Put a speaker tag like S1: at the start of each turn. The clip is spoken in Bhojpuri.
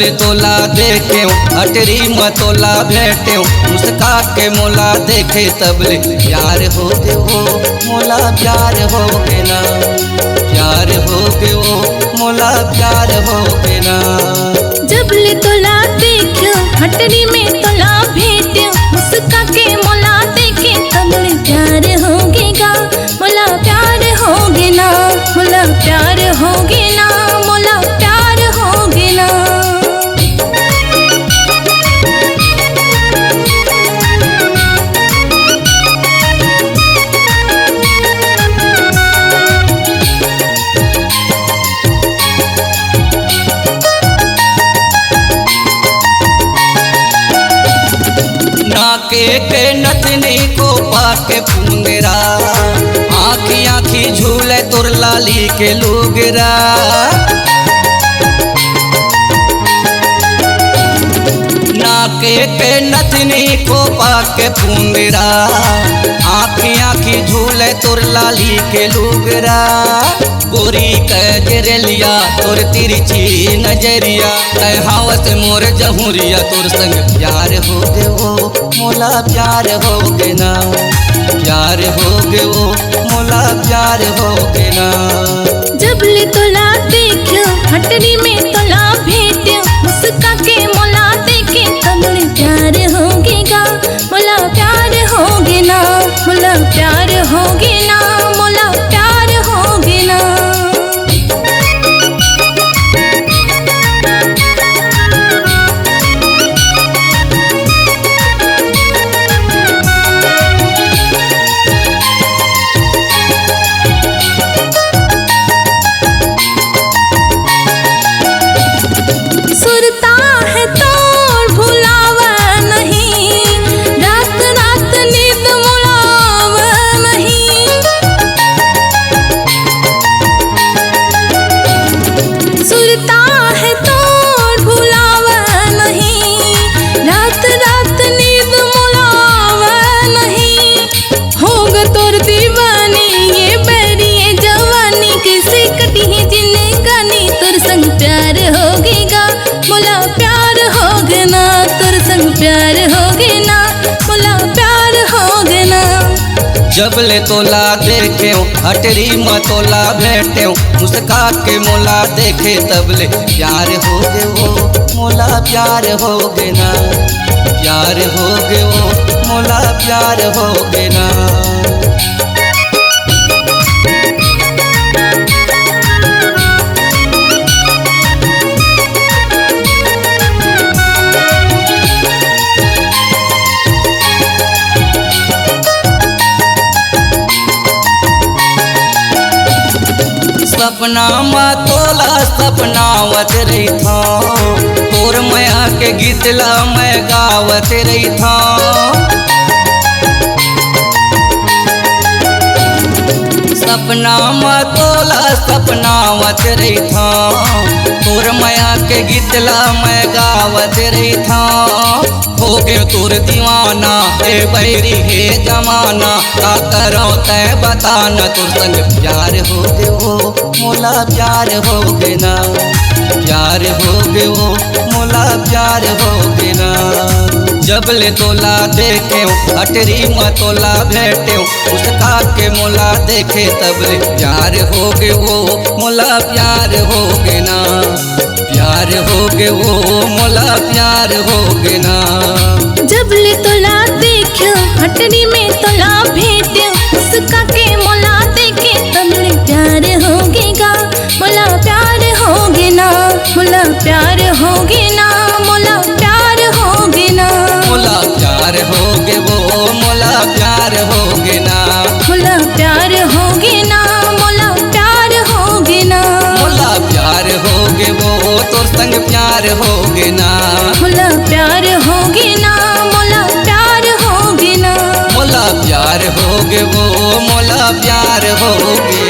S1: ले तोला देखे अटरी मतोला भेटे मुस्का के मोला देखे तबले प्यार हो गए हो मोला प्यार हो गए ना प्यार हो गए हो मोला प्यार हो गए ना।
S2: जब ले तोला देखे अटरी में तोला भेटे मुस्का के मोला देखे तबले प्यार हो गएगा मोला प्यार हो गए ना मोला प्यार हो गए ना मोला प्यार हो गए ना।
S1: नाके के नथनी को पाके पुंगरा आँखी आँखी झूले तुर लाली के लुगरा। नाके के नथनी को पाके पुंगरा आँखी आँखी झूले तुर लाली के लुगरा। गोरी कजरेलिया तोर तिरछी नजरिया हावत मोर जहुरिया तोर संग प्यार हो गए हो मोला प्यार हो गए ना प्यार हो गए हो मोला प्यार हो गए ना।
S2: जब ले तोला देखे हटरी में तोला भेटे मुस्का के मोला देखे तबले प्यार हो गएगा मोला प्यार हो गए ना मोला प्यार हो गए ना मोला प्यार हो गए ना। सुरता है तोर भुलावा नहीं रात रात नींद मुलावा नहीं। सुरता है तोर भुलावा नहीं रात रात नींद मुलावा नहीं। होगा तोर दीवानी ये बैरी ये जवानी किसी कटी है जिंदगानी तोर संग प्यार हो गएगा मोला प्यार हो गए ना तोर संग प्यार हो गए ना मोला प्यार हो गए ना।
S1: जब ले तोला देखे हटरी मतोला भेटे मुस्का के मोला देखे तबले प्यार हो गए हो मोला प्यार हो गए ना प्यार हो गए हो मोला प्यार हो गए ना। सपना मतोला सपनावत रही था तोर माया के गीतला मैं गावत रही था। सपना मतोला सपनावत रही था तोर माया के गीतला मैं गावत रही था। हो गए तोर दीवाना ए बैरी है जमाना का करो तय बताना तोर संग प्यार हो गए हो मोला प्यार हो गए ना प्यार हो गए हो मोला प्यार हो गए ना। जब ले तोला देखे अटरी मतोला भेटे उसका के मोला देखे तबले प्यार हो गए हो मोला प्यार हो गए ना प्यार हो गए हो मोला प्यार हो गए ना।
S2: जब ले तोला देखे हटरी में तोला भेटे उसका के मोला देखे तबले प्यार हो गएगा मोला प्यार हो गए ना मोला प्यार हो गए ना मोला प्यार हो गए ना
S1: मोला प्यार हो गए वो मोला प्यार हो गए ना
S2: मोला प्यार हो गए ना मोला प्यार हो गए ना
S1: मोला प्यार हो गए वो तोर संग प्यार हो गए ना
S2: मोला प्यार हो गए ना मोला प्यार हो गए ना
S1: मोला प्यार हो गए वो मोला प्यार हो गए।